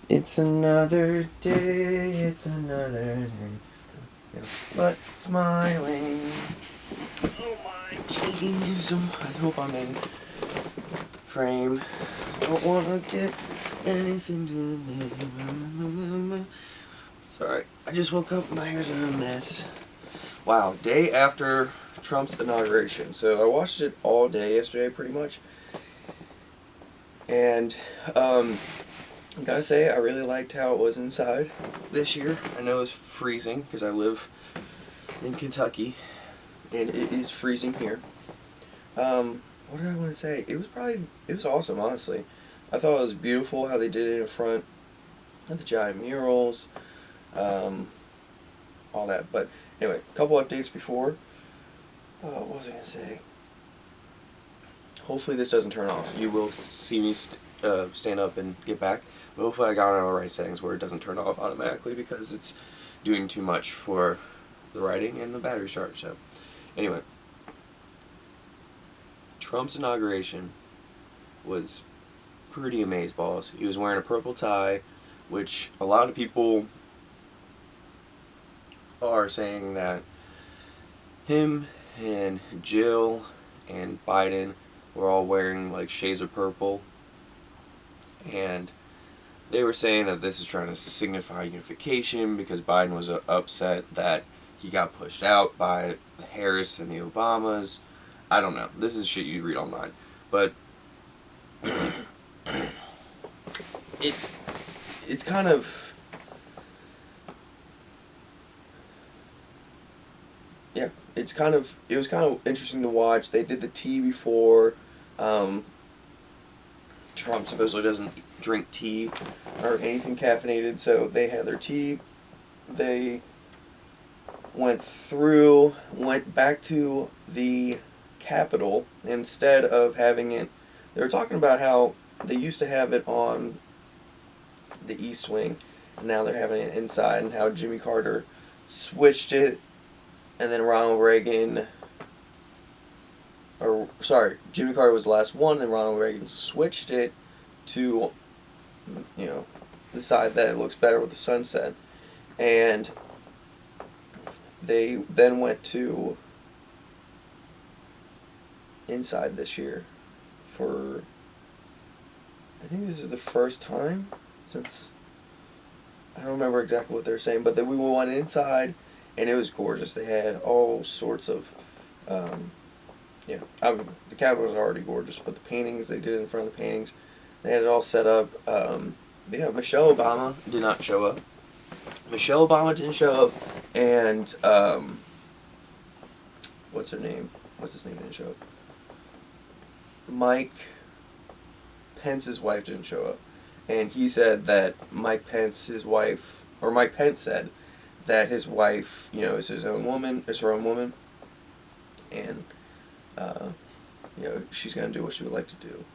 It's another day, it's another day, but smiling. Oh my, changes. I hope I'm in frame. Don't wanna get anything to. Sorry, I just woke up, my hair's in a mess. Wow, day after Trump's inauguration. So I watched it all day yesterday, pretty much. And, I gotta say, I really liked how it was inside this year. I know it's freezing because I live in Kentucky, and it is freezing here. What did I want to say? It was awesome, honestly. I thought it was beautiful how they did it in front of the giant murals, all that. But anyway, a couple updates before. What was I going to say? Hopefully this doesn't turn off. You will see me stand up and get back. But hopefully I got it on the right settings where it doesn't turn off automatically because it's doing too much for the writing and the battery charge. So anyway, Trump's inauguration was pretty amazeballs. He was wearing a purple tie, which a lot of people are saying that him and Jill and Biden were all wearing like shades of purple, and they were saying that this is trying to signify unification because Biden was upset that he got pushed out by the Harris and the Obamas. I don't know. This is shit you read online. But it's kind of, yeah, it was kind of interesting to watch. They did the tea before. Trump supposedly doesn't drink tea or anything caffeinated, so they had their tea. They went back to the Capitol instead of having it. They were talking about how they used to have it on the East Wing, and now they're having it inside, and how Jimmy Carter switched it, and then Ronald Reagan. Jimmy Carter was the last one, then Ronald Reagan switched it to, the side that looks better with the sunset. And they then went to inside this year for, I think this is the first time since, I don't remember exactly what they were saying, but we went inside, and it was gorgeous. They had all sorts of, the Capitol was already gorgeous, but the paintings they did in front of the paintings, they had it all set up. Michelle Obama did not show up. Michelle Obama didn't show up, and what's her name? What's his name didn't show up? Mike Pence's wife didn't show up, and he said that Mike Pence said that his wife, is his own woman, is her own woman, and she's gonna do what she would like to do.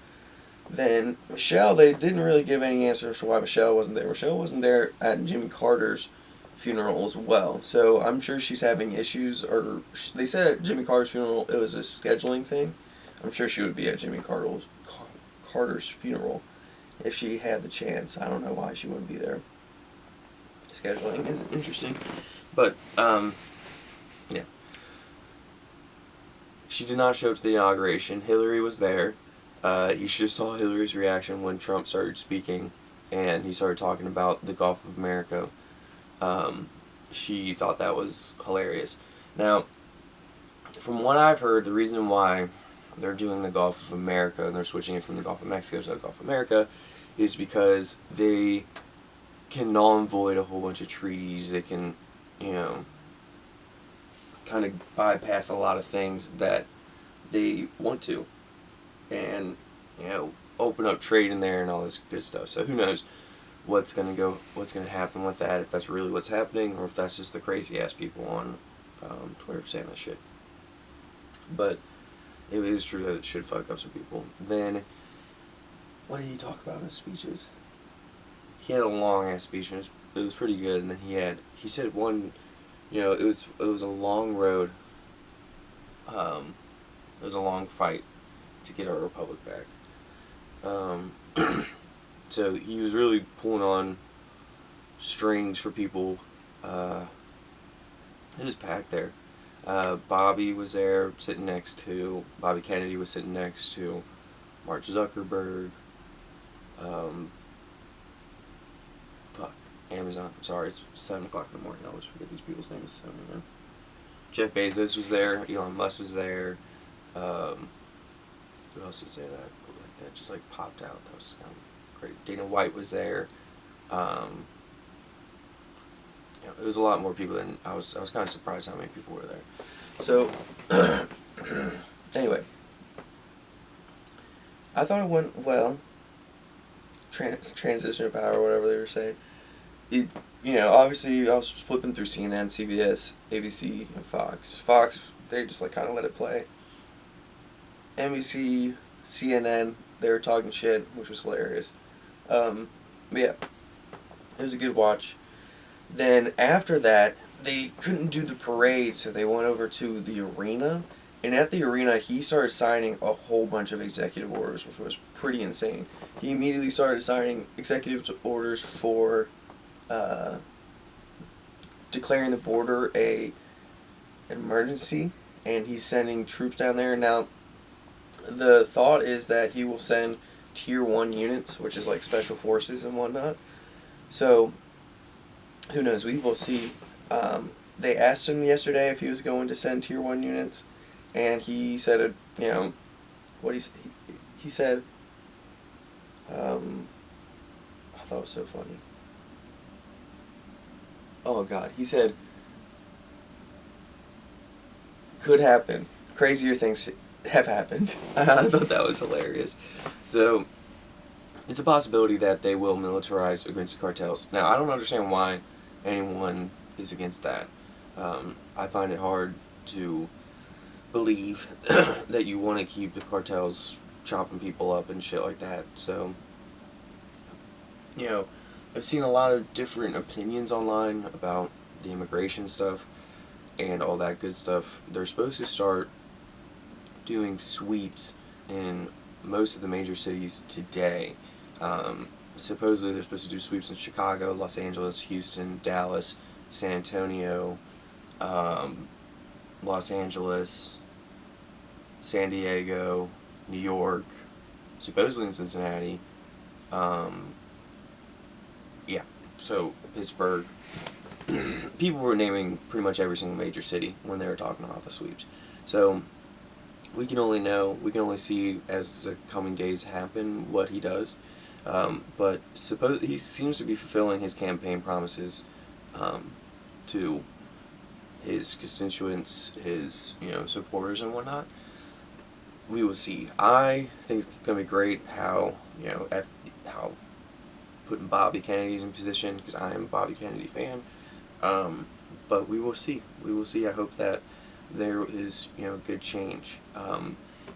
Then Michelle, they didn't really give any answers to why Michelle wasn't there. Michelle wasn't there at Jimmy Carter's funeral as well, so I'm sure she's having issues. Or they said at Jimmy Carter's funeral it was a scheduling thing. I'm sure she would be at Jimmy Carter's funeral if she had the chance. I don't know why she wouldn't be there. Scheduling is interesting, but yeah. She did not show up to the inauguration. Hillary was there. You should have saw Hillary's reaction when Trump started speaking and he started talking about the Gulf of America. She thought that was hilarious. Now, from what I've heard, the reason why they're doing the Gulf of America and they're switching it from the Gulf of Mexico to the Gulf of America is because they can null and void a whole bunch of treaties. They can, kind of bypass a lot of things that they want to, and open up trade in there and all this good stuff. So who knows what's gonna happen with that, if that's really what's happening or if that's just the crazy ass people on Twitter saying that shit. But it is true that it should fuck up some people. Then what did he talk about in his speeches? He had a long ass speech and it was pretty good. And then he said one, it was a long road. It was a long fight to get our republic back. So he was really pulling on strings for people. It was packed there. Bobby was there sitting next to, Bobby Kennedy was sitting next to Mark Zuckerberg. Amazon. I'm sorry, it's 7 o'clock in the morning. I always forget these people's names. So, Jeff Bezos was there. Elon Musk was there. Who else was there that just like popped out? That was kind of great. Dana White was there. It was a lot more people than I was kind of surprised how many people were there. So anyway, I thought it went well. Transition of power, whatever they were saying. Obviously I was flipping through CNN, CBS, ABC, and Fox. Fox, they just like kind of let it play. NBC, CNN, they were talking shit, which was hilarious. But yeah, it was a good watch. Then after that, they couldn't do the parade, so they went over to the arena. And at the arena, he started signing a whole bunch of executive orders, which was pretty insane. He immediately started signing executive orders for declaring the border an emergency, and he's sending troops down there. Now, the thought is that he will send Tier 1 units, which is like special forces and whatnot. So, who knows? We will see. They asked him yesterday if he was going to send Tier 1 units, and he said, what he said, I thought it was so funny. Oh God, he said, could happen. Crazier things have happened. I thought that was hilarious. So, it's a possibility that they will militarize against the cartels. Now, I don't understand why anyone is against that. I find it hard to believe that you want to keep the cartels chopping people up and shit like that. So, I've seen a lot of different opinions online about the immigration stuff and all that good stuff. They're supposed to start doing sweeps in most of the major cities today. Supposedly they're supposed to do sweeps in Chicago, Los Angeles, Houston, Dallas, San Antonio, Los Angeles, San Diego, New York, supposedly in Cincinnati, so Pittsburgh. People were naming pretty much every single major city when they were talking about the sweeps. So we can only see as the coming days happen what he does. But he seems to be fulfilling his campaign promises to his constituents, his supporters and whatnot. We will see. I think it's gonna be great how how putting Bobby Kennedy's in position, because I am a Bobby Kennedy fan. But we will see. We will see. I hope that there is good change.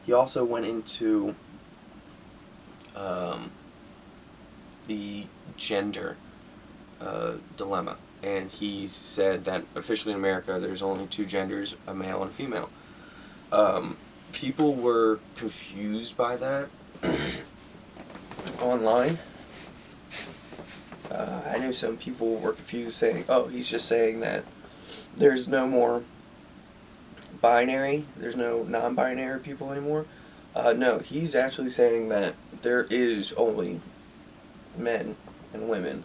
He also went into the gender dilemma, and he said that officially in America there's only 2 genders, a male and a female. People were confused by that online. I knew some people were confused, saying, oh, he's just saying that there's no more binary, there's no non-binary people anymore. No, he's actually saying that there is only men and women.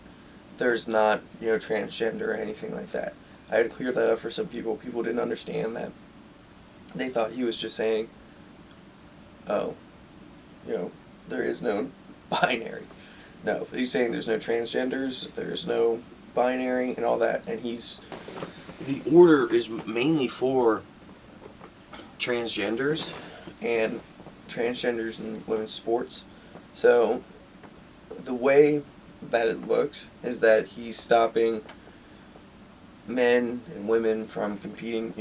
There's not, transgender or anything like that. I had to clear that up for some people. People didn't understand that. They thought he was just saying, oh, there is no binary. No, he's saying there's no transgenders, there's no binary and all that, and the order is mainly for transgenders and transgenders in women's sports. So the way that it looks is that he's stopping men and women from competing.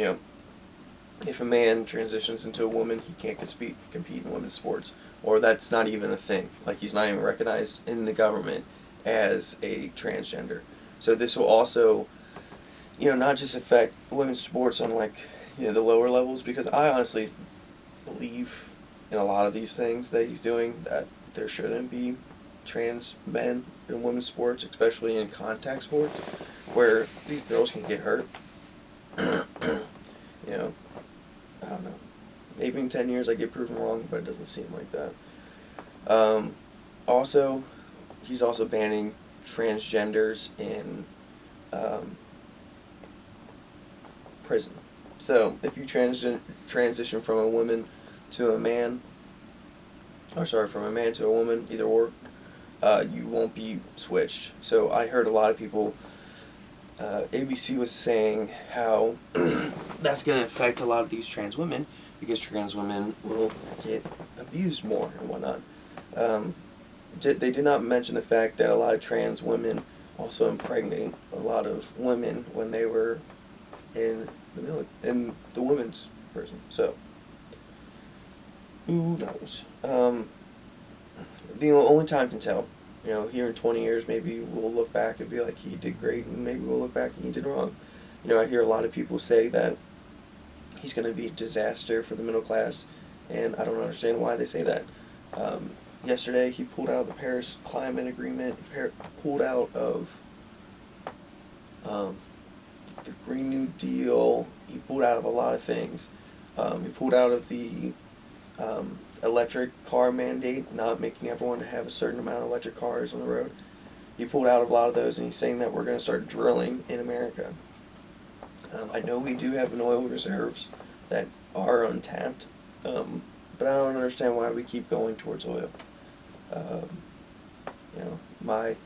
If a man transitions into a woman, he can't compete in women's sports, or that's not even a thing. Like, he's not even recognized in the government as a transgender. So this will also, not just affect women's sports on the lower levels, because I honestly believe in a lot of these things that he's doing that there shouldn't be trans men in women's sports, especially in contact sports, where these girls can get hurt. You know, I don't know. Maybe in 10 years I get proven wrong, but it doesn't seem like that. Also, he's also banning transgenders in prison. So, if you transition from a woman to a man, from a man to a woman, either or, you won't be switched. So, I heard a lot of people, ABC was saying how that's going to affect a lot of these trans women, because trans women will get abused more and whatnot. They did not mention the fact that a lot of trans women also impregnate a lot of women when they were in the women's prison. So, who knows? The only time can tell. You know, here in 20 years, maybe we'll look back and be like, he did great, and maybe we'll look back and he did wrong. You know, I hear a lot of people say that he's going to be a disaster for the middle class, and I don't understand why they say that. Yesterday, he pulled out of the Paris Climate Agreement, pulled out of the Green New Deal, he pulled out of a lot of things. He pulled out of the electric car mandate, not making everyone to have a certain amount of electric cars on the road. He pulled out of a lot of those, and he's saying that we're going to start drilling in America. I know we do have an oil reserves that are untapped, but I don't understand why we keep going towards oil. You know,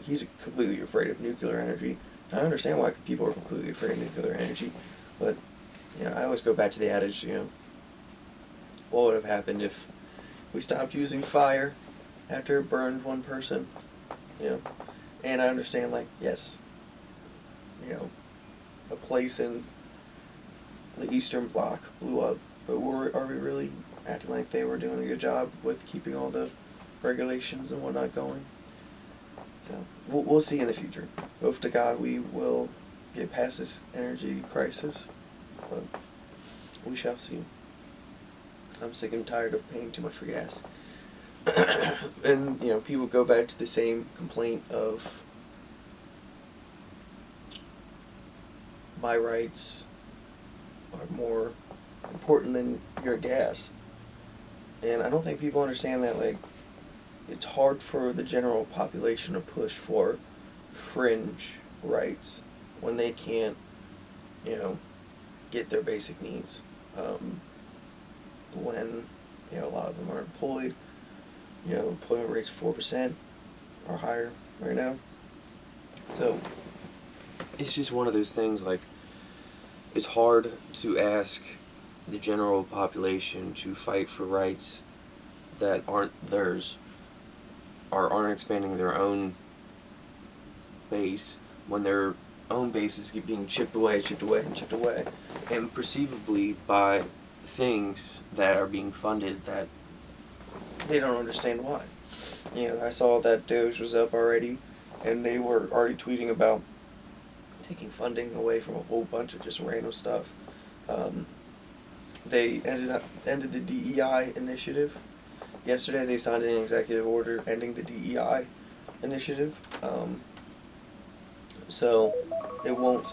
he's completely afraid of nuclear energy. I understand why people are completely afraid of nuclear energy, but, you know, I always go back to the adage, you know, what would have happened if we stopped using fire after it burned one person, you know? And I understand, like, yes, you know, a place in the Eastern Bloc blew up, but are we really acting like they were doing a good job with keeping all the regulations and whatnot going? So, we'll see in the future. Hope to God we will get past this energy crisis, but we shall see. I'm sick and tired of paying too much for gas. And, you know, people go back to the same complaint of my rights are more important than your gas. And I don't think people understand that, like, it's hard for the general population to push for fringe rights when they can't, you know, get their basic needs. When, you know, a lot of them are employed, you know, employment rates 4% or higher right now. So, it's just one of those things, like, it's hard to ask the general population to fight for rights that aren't theirs, or aren't expanding their own base, when their own bases keep being chipped away, and perceivably by things that are being funded that they don't understand why. You know, I saw that Doge was up already, and they were already tweeting about taking funding away from a whole bunch of just random stuff. They ended the DEI initiative. Yesterday they signed an executive order ending the DEI initiative. So it won't,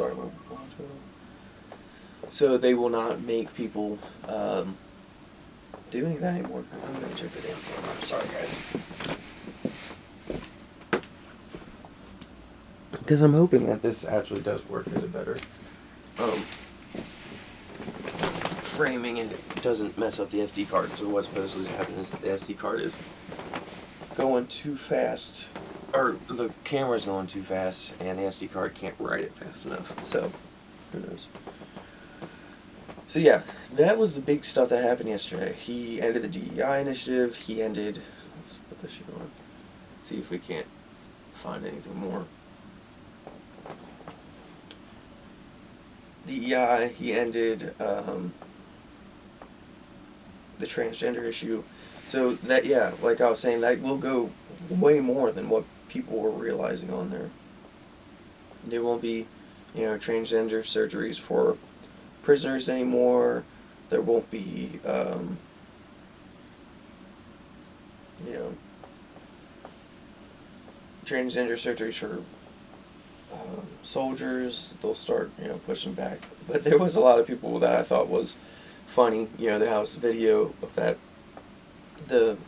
so they will not make people do any of that anymore. I'm going to check the damn phone. I'm sorry, guys. Because I'm hoping that this actually does work as a better framing, and it doesn't mess up the SD card. So what's supposedly happening is the SD card is going too fast, or the camera's going too fast, and the SD card can't write it fast enough. So, who knows? So yeah, that was the big stuff that happened yesterday. He ended the DEI initiative. He ended... Let's put this shit on. See if we can't find anything more. DEI, he ended the transgender issue. So that, yeah, like I was saying, that will go way more than what people were realizing on there. There won't be, you know, transgender surgeries for prisoners anymore. There won't be, you know, transgender surgeries for soldiers, they'll start, pushing back. But there was a lot of people that I thought was funny. The house video of that, the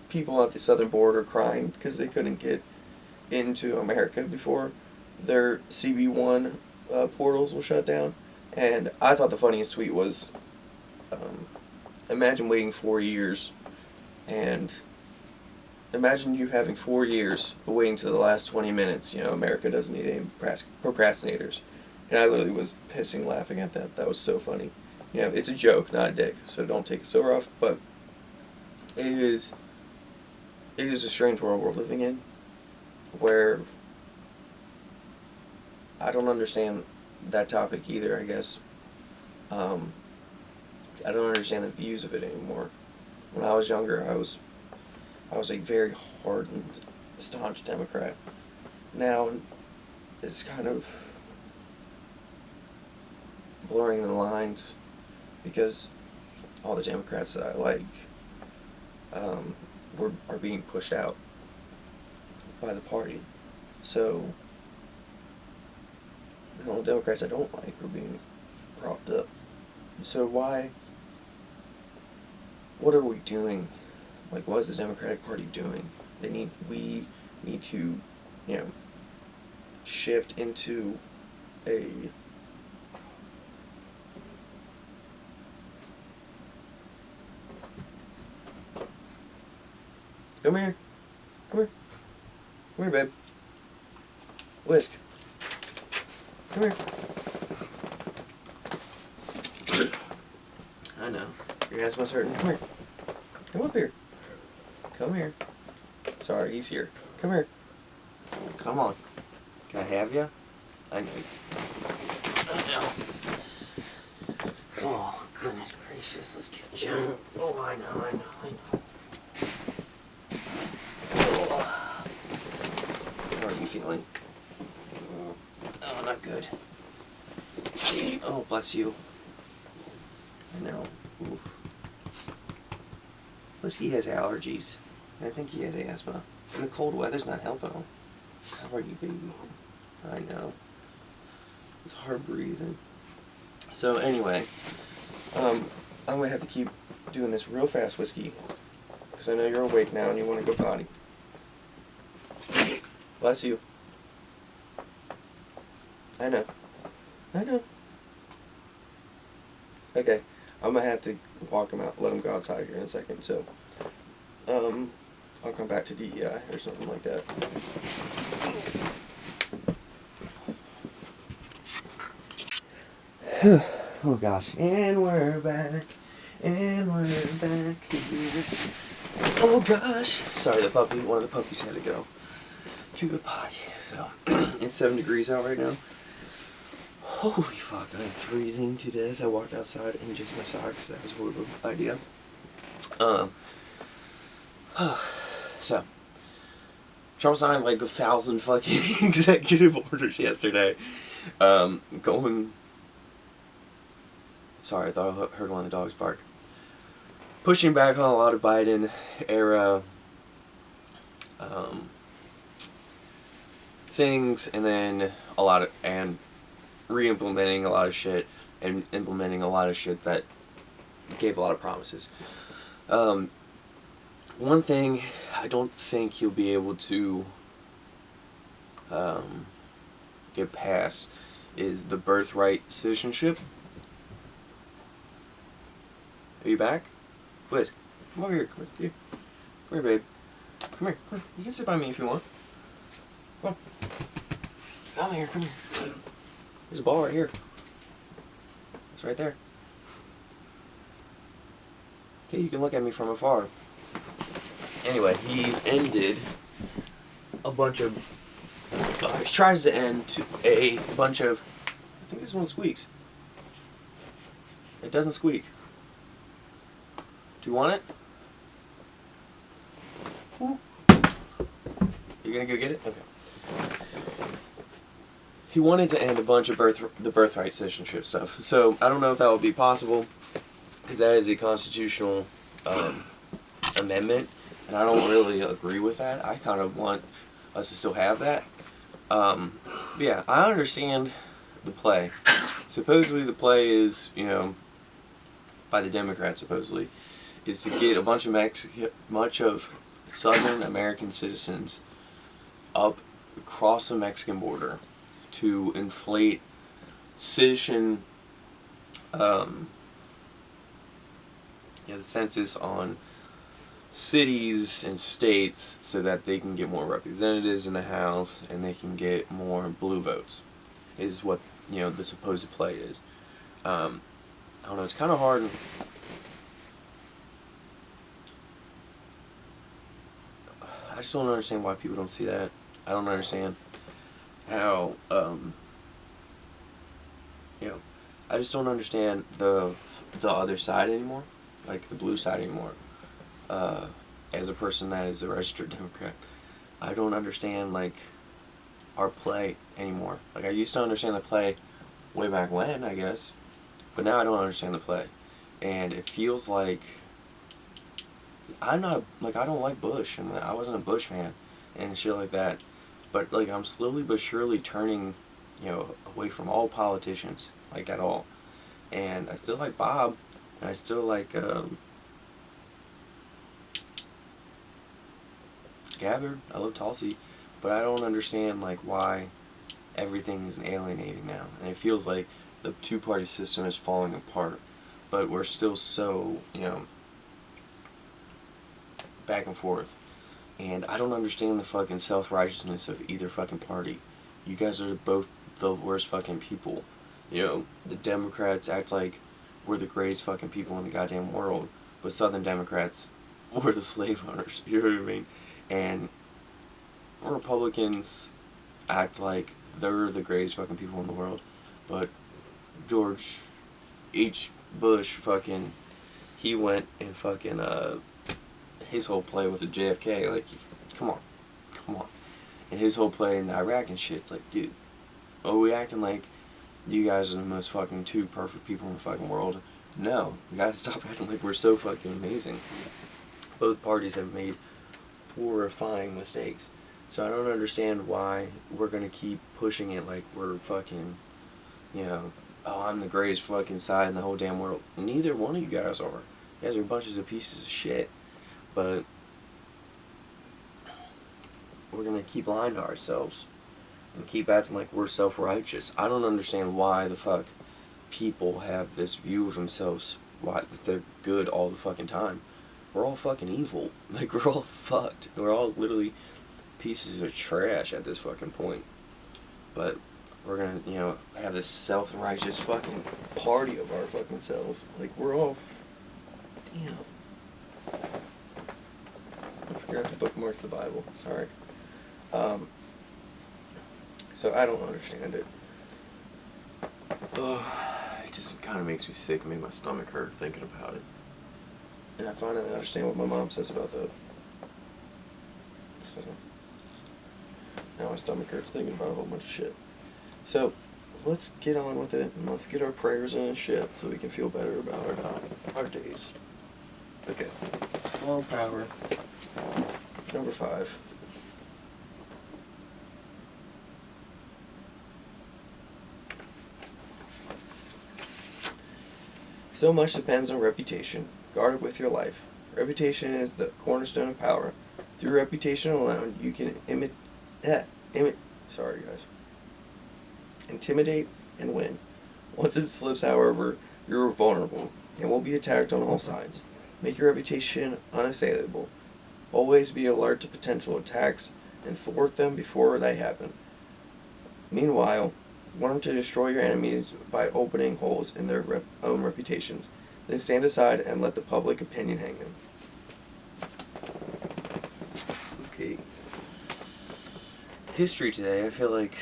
people at the southern border crying because they couldn't get into America before their CB1 portals were shut down. And I thought the funniest tweet was, imagine waiting 4 years, and imagine you having 4 years but waiting to the last 20 minutes. America doesn't need any procrastinators. And I literally was pissing laughing at that. That was so funny. It's a joke, not a dick, so don't take it so rough, but it is a strange world we're living in, where I don't understand that topic either, I guess. I don't understand the views of it anymore. When I was younger, I was a very hardened, staunch Democrat. Now, it's kind of blurring the lines, because all the Democrats that I like are being pushed out by the party. So, all the Democrats I don't like are being propped up. So what are we doing? Like, what is the Democratic Party doing? We need to, shift into a Come here. Come here. Come here, babe. Whisk. Come here. I know. Your ass must hurt. Come here. Come up here. Come here. Sorry, he's here. Come here. Come on. Can I have you? I know. I know. Oh, goodness gracious. Let's get you. Oh, I know. How are you feeling? Oh, not good. Oh, bless you. I know. Ooh. Plus, he has allergies. I think he has asthma. And the cold weather's not helping him. How are you, baby? I know. It's hard breathing. So, anyway, I'm going to have to keep doing this real fast, Whiskey. Because I know you're awake now and you want to go potty. Bless you. I know. Okay, I'm gonna have to walk him out, let him go outside here in a second, so, I'll come back to DEI or something like that. Oh gosh, and we're back here. Oh gosh, sorry, one of the puppies had to go to the potty, so, it's 7 degrees out right now. Holy fuck, I'm freezing to death. I walked outside in just my socks. That was a horrible idea. So, Trump signed like 1,000 fucking executive orders yesterday. Sorry, I thought I heard one of the dogs bark. Pushing back on a lot of Biden era things, and then re-implementing a lot of shit, and implementing a lot of shit that gave a lot of promises. One thing I don't think he'll be able to get past is the birthright citizenship. Are you back? Whisk, come over here. Come here, babe. Come here. You can sit by me if you want. Come on. Come here. There's a ball right here. It's right there. Okay, you can look at me from afar. Anyway, he ended a bunch of... he tries to end a bunch of... I think this one squeaks. It doesn't squeak. Do you want it? Ooh. You're gonna go get it? Okay. He wanted to end a bunch of the birthright citizenship stuff. So, I don't know if that would be possible, because that is a constitutional amendment and I don't really agree with that. I kind of want us to still have that. Yeah, I understand the play. Supposedly the play is, by the Democrats supposedly, is to get a bunch of Southern American citizens up across the Mexican border to inflate citizen, the census on cities and states so that they can get more representatives in the House and they can get more blue votes, is what, the supposed play is. I don't know, it's kind of hard. I just don't understand why people don't see that. I don't understand how, I just don't understand the other side anymore, like the blue side anymore. As a person that is a registered Democrat, I don't understand, like, our play anymore. Like, I used to understand the play way back when, I guess, but now I don't understand the play. And it feels like I don't like Bush, and I wasn't a Bush fan and shit like that. But, like, I'm slowly but surely turning, away from all politicians, like, at all. And I still like Bob, and I still like, Gabbard. I love Tulsi, but I don't understand, like, why everything is alienating now. And it feels like the two-party system is falling apart, but we're still so, back and forth. And I don't understand the fucking self-righteousness of either fucking party. You guys are both the worst fucking people. The Democrats act like we're the greatest fucking people in the goddamn world, but Southern Democrats, we're the slave owners. You know what I mean? And Republicans act like they're the greatest fucking people in the world, but George H. Bush fucking, he went and fucking, his whole play with the JFK, like, come on. And his whole play in Iraq and shit, it's like, dude, are we acting like you guys are the most fucking two perfect people in the fucking world? No, we gotta stop acting like we're so fucking amazing. Both parties have made horrifying mistakes. So I don't understand why we're gonna keep pushing it like we're fucking, oh, I'm the greatest fucking side in the whole damn world. Neither one of you guys are. You guys are bunches of pieces of shit. But we're gonna keep lying to ourselves and keep acting like we're self-righteous. I don't understand why the fuck people have this view of themselves, why that they're good all the fucking time. We're all fucking evil. Like, we're all fucked. We're all literally pieces of trash at this fucking point. But we're gonna, have this self-righteous fucking party of our fucking selves. Like, we're all damn. I forgot to bookmark the Bible. Sorry. So I don't understand it. It just kind of makes me sick and make my stomach hurt thinking about it. And I finally understand what my mom says about that. So now my stomach hurts thinking about a whole bunch of shit. So let's get on with it and let's get our prayers in and shit so we can feel better about our days. Okay. Moral power. Number 5. So much depends on reputation. Guard it with your life. Reputation is the cornerstone of power. Through reputation alone, you can intimidate and win. Once it slips, however, you're vulnerable and will be attacked on all sides. Make your reputation unassailable. Always be alert to potential attacks and thwart them before they happen. Meanwhile, learn to destroy your enemies by opening holes in their own reputations. Then stand aside and let the public opinion hang them. Okay. History today, I feel like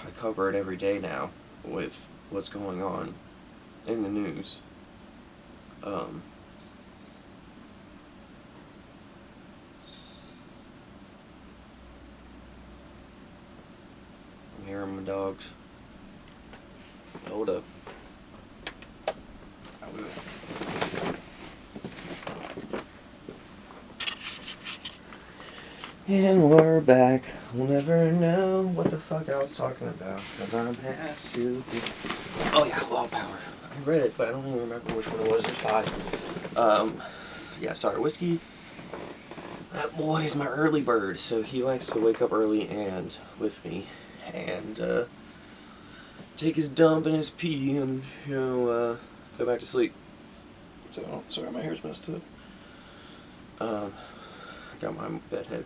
I cover it every day now with what's going on in the news. I'm hearing my dogs. Hold up. And we're back. We'll never know what the fuck I was talking about, because I'm half stupid. Oh yeah, Law Power. I read it, but I don't even remember which one it was. There's 5. Yeah, sorry, whiskey. That boy is my early bird, so he likes to wake up early and with me, and take his dump and his pee, and go back to sleep. So sorry, my hair's messed up. I got my bed head.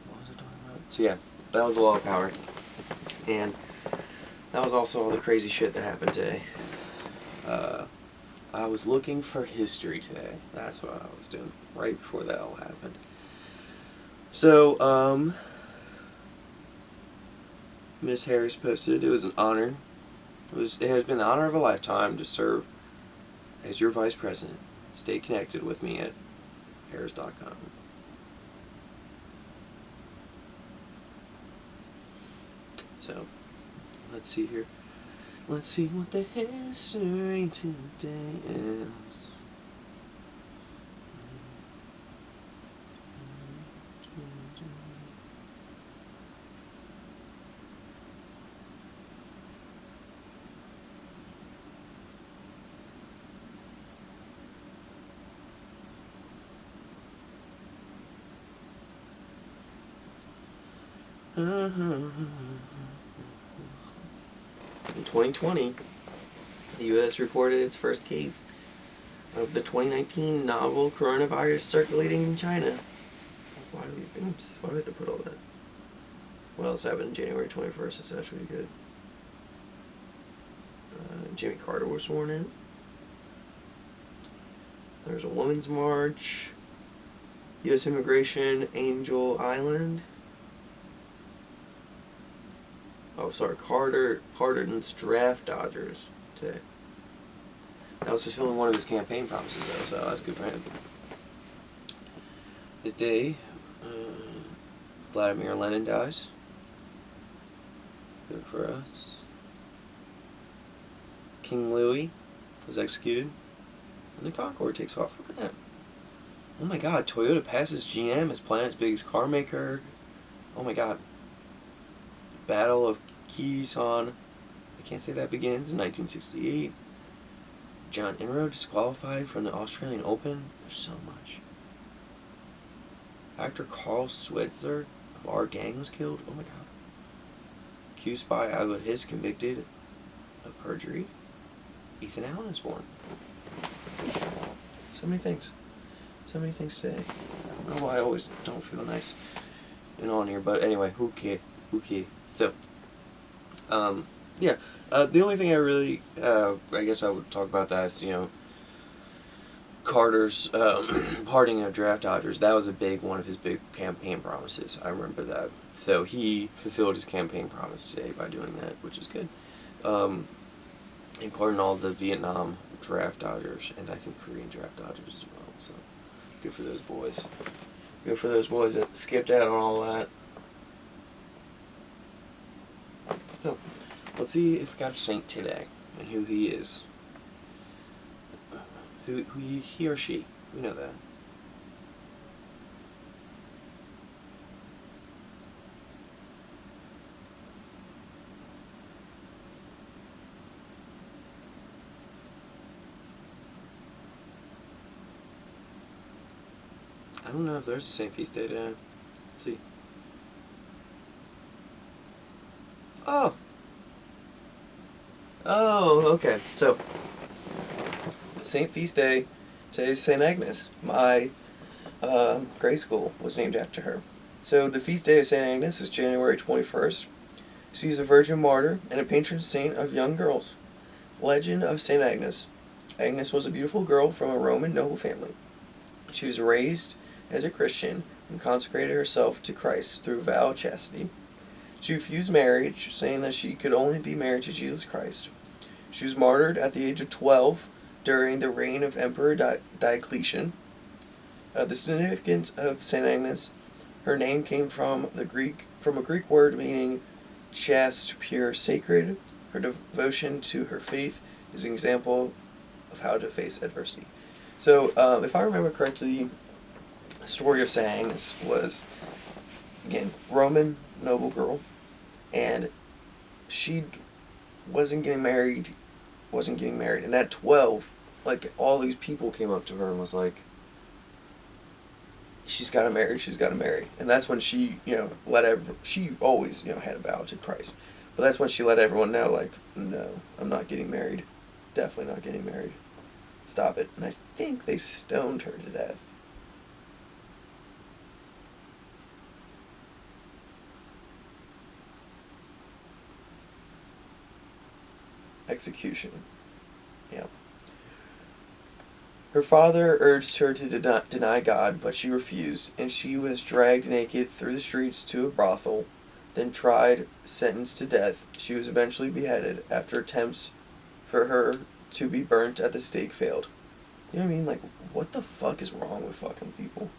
What was I talking about? So yeah, that was the Law of Power, and that was also all the crazy shit that happened today. I was looking for history today. That's what I was doing right before that all happened. So, Miss Harris posted, it was an honor. It has been the honor of a lifetime to serve as your vice president. Stay connected with me at harris.com. So, let's see here. Let's see what the history today is. In 2020, the U.S. reported its first case of the 2019 novel coronavirus circulating in China. Why do we have to put all that? What else happened January 21st? That's actually good. Jimmy Carter was sworn in. There was a women's march. U.S. immigration, Angel Island. Oh, sorry, Carter's draft Dodgers today. That was fulfilling one of his campaign promises, though, so that's good for him. This day, Vladimir Lenin dies. Good for us. King Louis was executed. And the Concorde takes off. Look at that. Oh my god, Toyota passes GM as planet's biggest car maker. Oh my god. Battle of Quezon, I can't say that, begins in 1968. John Inroad disqualified from the Australian Open. There's so much. Actor Carl Switzer of Our Gang was killed. Oh my god. Q-spy Algo Hiss convicted of perjury. Ethan Allen is born. So many things. So many things today. I don't know why I always don't feel nice and on here, but anyway, who cares? So, yeah, the only thing I really, I guess I would talk about that is, Carter's parting of draft Dodgers. That was a big one of his big campaign promises. I remember that. So he fulfilled his campaign promise today by doing that, which is good. And parting all the Vietnam draft Dodgers, and I think Korean draft Dodgers as well. So good for those boys. Good for those boys that skipped out on all that. So, let's see if we got a saint today, and who he is. Who he or she. We know that. I don't know if there's a saint feast day today. Let's see. Oh! Oh, okay. So, Saint Feast Day, today's St. Agnes. My grade school was named after her. So, the feast day of St. Agnes is January 21st. She is a virgin martyr and a patron saint of young girls. Legend of St. Agnes. Agnes was a beautiful girl from a Roman noble family. She was raised as a Christian and consecrated herself to Christ through vow of chastity. She refused marriage, saying that she could only be married to Jesus Christ. She was martyred at the age of 12 during the reign of Emperor Diocletian. The significance of St. Agnes, her name came from a Greek word meaning chaste, pure, sacred. Her devotion to her faith is an example of how to face adversity. So, if I remember correctly, the story of St. Agnes was, again, Roman noble girl, and she wasn't getting married, and at 12, like, all these people came up to her and was like, she's got to marry, and that's when she, she always, had a vow to Christ, but that's when she let everyone know, like, no, I'm not getting married, definitely not getting married, stop it, and I think they stoned her to death. Execution. Yeah. Her father urged her to deny God, but she refused, and she was dragged naked through the streets to a brothel, then tried, sentenced to death. She was eventually beheaded after attempts for her to be burnt at the stake failed. You know what I mean? Like, what the fuck is wrong with fucking people?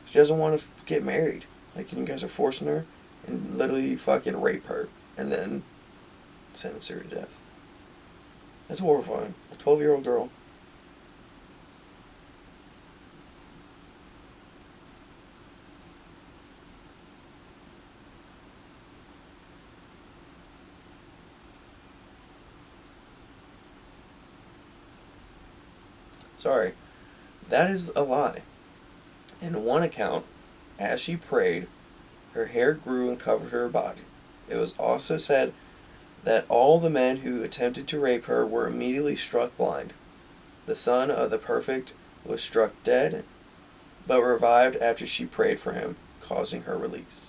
She doesn't want to get married. Like, you guys are forcing her and literally fucking rape her and then sentence her to death. That's horrifying. A 12-year-old girl. Sorry. That is a lie. In one account, as she prayed, her hair grew and covered her body. It was also said that all the men who attempted to rape her were immediately struck blind. The son of the perfect was struck dead, but revived after she prayed for him, causing her release.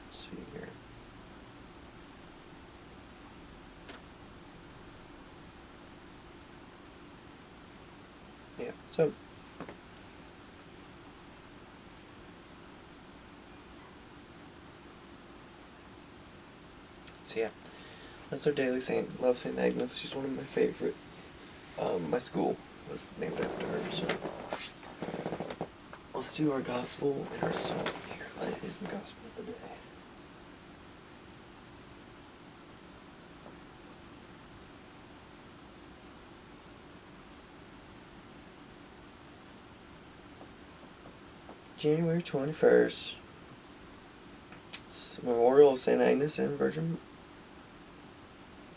Let's see here. Yeah, so yeah, that's our daily saint. Love St. Agnes. She's one of my favorites. My school was named after her, so let's do our gospel and our psalm here. What is the gospel of the day? January 21st. It's Memorial of St. Agnes and Virgin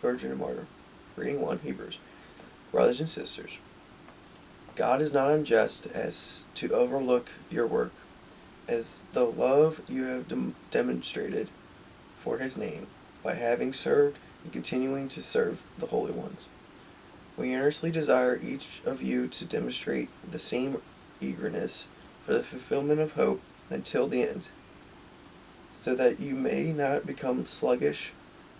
and Martyr. Reading 1, Hebrews. Brothers and sisters, God is not unjust as to overlook your work, as the love you have demonstrated for his name, by having served and continuing to serve the holy ones. We earnestly desire each of you to demonstrate the same eagerness for the fulfillment of hope until the end, so that you may not become sluggish,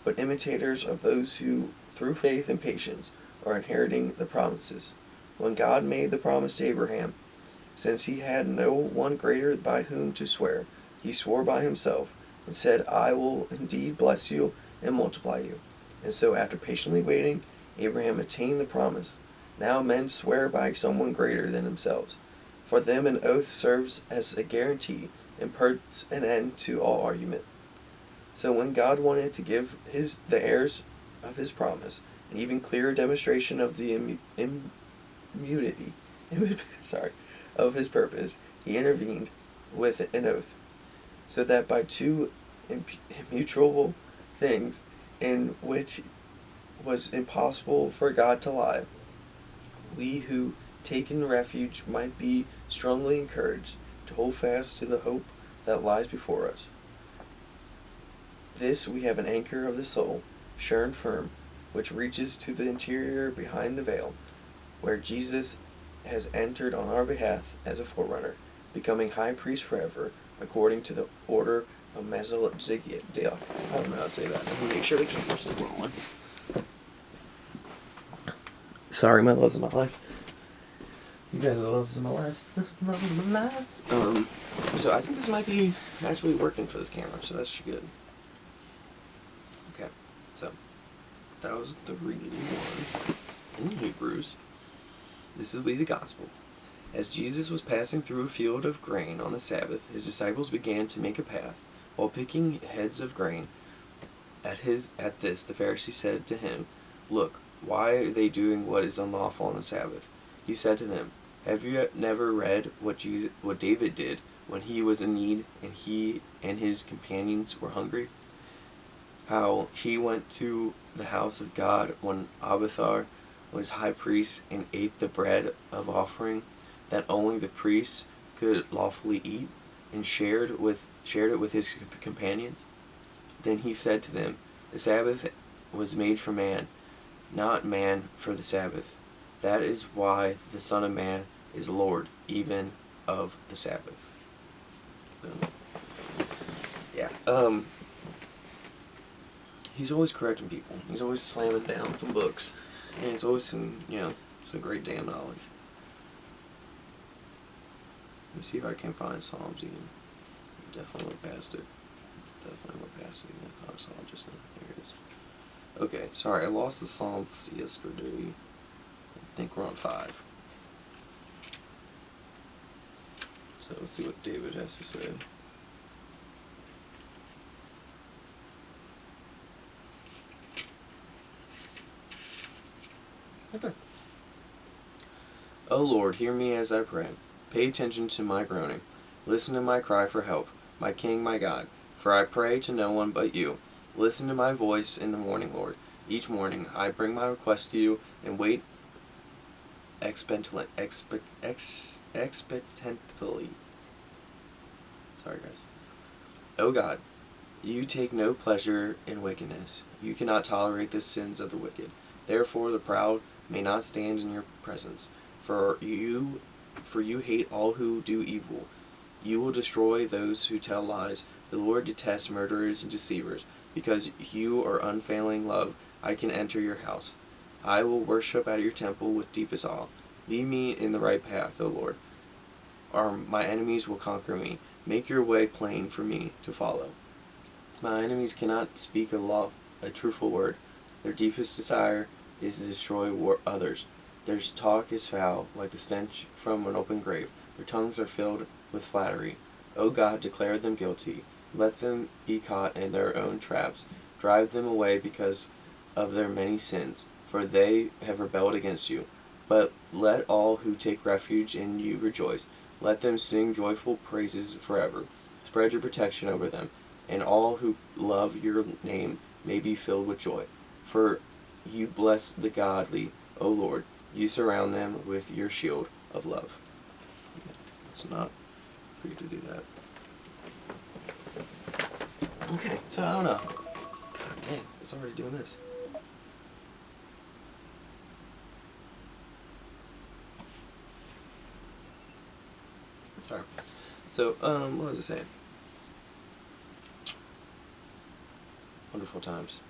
but imitators of those who, through faith and patience, are inheriting the promises. When God made the promise to Abraham, since he had no one greater by whom to swear, he swore by himself, and said, I will indeed bless you and multiply you. And so, after patiently waiting, Abraham attained the promise. Now men swear by someone greater than themselves. For them an oath serves as a guarantee and puts an end to all argument. So when God wanted to give the heirs of his promise an even clearer demonstration of the immunity of his purpose, he intervened with an oath, so that by two immutable things in which was impossible for God to lie, we who taken refuge might be strongly encouraged to hold fast to the hope that lies before us. This we have an anchor of the soul, sure and firm, which reaches to the interior behind the veil, where Jesus has entered on our behalf as a forerunner, becoming high priest forever, according to the order of Melchizedek. I don't know how to say that. Let me make sure the camera's still rolling. Sorry, my loves of my life. You guys are loves of my life. So I think this might be actually working for this camera, so that's good. Okay, so that was the reading one in Hebrews. This will be the gospel. As Jesus was passing through a field of grain on the Sabbath, his disciples began to make a path, while picking heads of grain. At this, the Pharisee said to him, "Look, why are they doing what is unlawful on the Sabbath?" He said to them, "Have you never read what David did when he was in need and he and his companions were hungry? How he went to the house of God when Abiathar was high priest and ate the bread of offering that only the priests could lawfully eat, and shared it with his companions? Then he said to them, the Sabbath was made for man, not man for the Sabbath. That is why the Son of Man is Lord, even of the Sabbath." Yeah. He's always correcting people. He's always slamming down some books, and it's always some great damn knowledge. Let me see if I can find Psalms again. Definitely went past it. Again. I thought I saw it just now. There it is. Okay, sorry, I lost the Psalms yesterday. I think we're on 5. So let's see what David has to say. Okay. O Lord, hear me as I pray. Pay attention to my groaning. Listen to my cry for help, my King, my God. For I pray to no one but you. Listen to my voice in the morning, Lord. Each morning I bring my request to you and wait expectantly. Sorry, guys. O God, you take no pleasure in wickedness. You cannot tolerate the sins of the wicked. Therefore the proud may not stand in your presence. For you hate all who do evil. You will destroy those who tell lies. The Lord detests murderers and deceivers. Because you are unfailing love, I can enter your house. I will worship at your temple with deepest awe. Lead me in the right path, O Lord, or my enemies will conquer me. Make your way plain for me to follow. My enemies cannot speak a truthful word. Their deepest desire is to destroy others. Their talk is foul, like the stench from an open grave. Their tongues are filled with flattery. O God, declare them guilty. Let them be caught in their own traps. Drive them away because of their many sins, for they have rebelled against you. But let all who take refuge in you rejoice. Let them sing joyful praises forever. Spread your protection over them, and all who love your name may be filled with joy. For you bless the godly, O Lord. You surround them with your shield of love. It's not for you to do that. Okay, so I don't know. God dang, it's already doing this. Sorry. So, what was I saying? Wonderful times.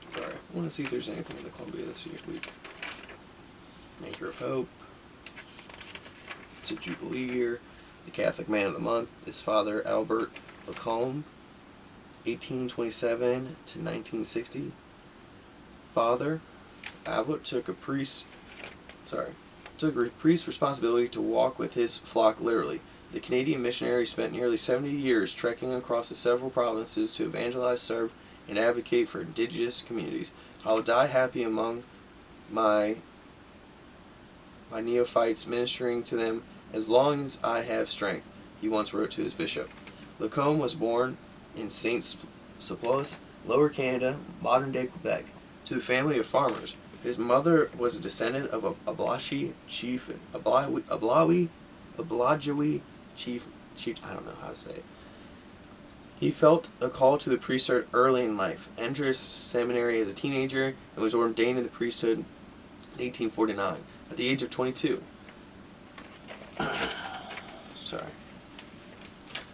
Sorry, I want to see if there's anything in the Columbia this week. Maker of Hope. It's a Jubilee year. The Catholic Man of the Month is Father Albert Lacombe, 1827 to 1960. Father Albert took a priest's responsibility to walk with his flock literally. The Canadian missionary spent nearly 70 years trekking across the several provinces to evangelize, serve, and advocate for indigenous communities. I will die happy among my neophytes, ministering to them as long as I have strength, he once wrote to his bishop. Lacombe was born in Saint Sulpice, Lower Canada, modern-day Quebec, to a family of farmers. His mother was a descendant of a Ablawi chief, I don't know how to say it. He felt a call to the priesthood early in life, entered seminary as a teenager, and was ordained in the priesthood in 1849, at the age of 22. Sorry.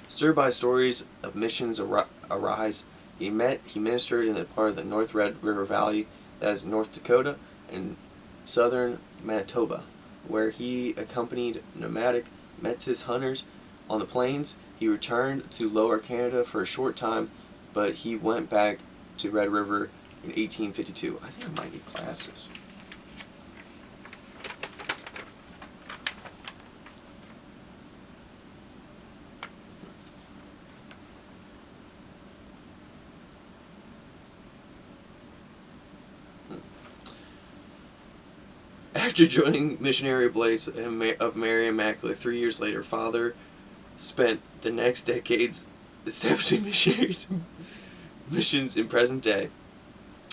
Stirred by stories of missions arise, he ministered in the part of the North Red River Valley, that is North Dakota, and southern Manitoba, where he accompanied nomadic Metis hunters on the plains. He returned to Lower Canada for a short time, but he went back to Red River in 1852. I think I might need glasses. After joining missionary blaze of Mary Immaculate 3 years later, Father spent the next decades establishing missions in present day.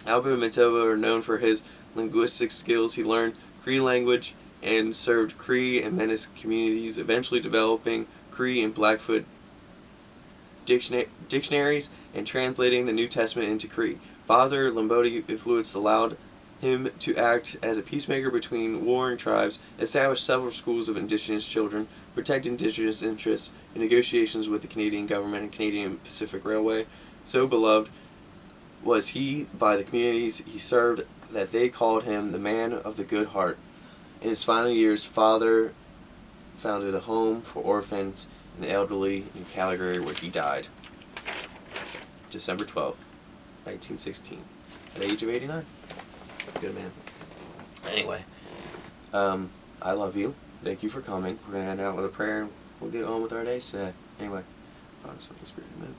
Alba and Manitoba are known for his linguistic skills. He learned Cree language and served Cree and Metis communities, eventually developing Cree and Blackfoot dictionaries and translating the New Testament into Cree. Father Lombardi influence allowed him to act as a peacemaker between warring tribes, establish several schools of Indigenous children, protect Indigenous interests in negotiations with the Canadian government and Canadian Pacific Railway. So beloved was he by the communities he served that they called him the man of the good heart. In his final years, Father founded a home for orphans and the elderly in Calgary, where he died December 12th, 1916, at the age of 89. Good man. Anyway, I love you. Thank you for coming. We're going to end out with a prayer and we'll get on with our day today. Anyway, Father, Son, and Spirit, amen.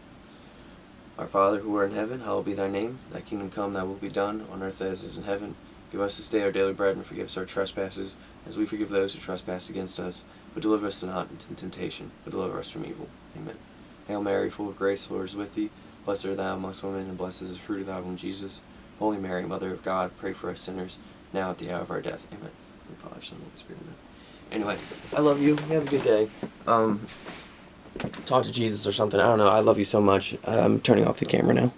Our Father, who art in heaven, hallowed be thy name. Thy kingdom come, thy will be done, on earth as it is in heaven. Give us this day our daily bread, and forgive us our trespasses, as we forgive those who trespass against us. But deliver us not into temptation, but deliver us from evil. Amen. Hail Mary, full of grace, the Lord is with thee. Blessed art thou amongst women, and blessed is the fruit of thy womb, Jesus. Holy Mary, Mother of God, pray for us sinners, now at the hour of our death. Amen. And Father, Son, and Holy Spirit, amen. Anyway, I love you. You have a good day. Talk to Jesus or something. I don't know. I love you so much. I'm turning off the camera now.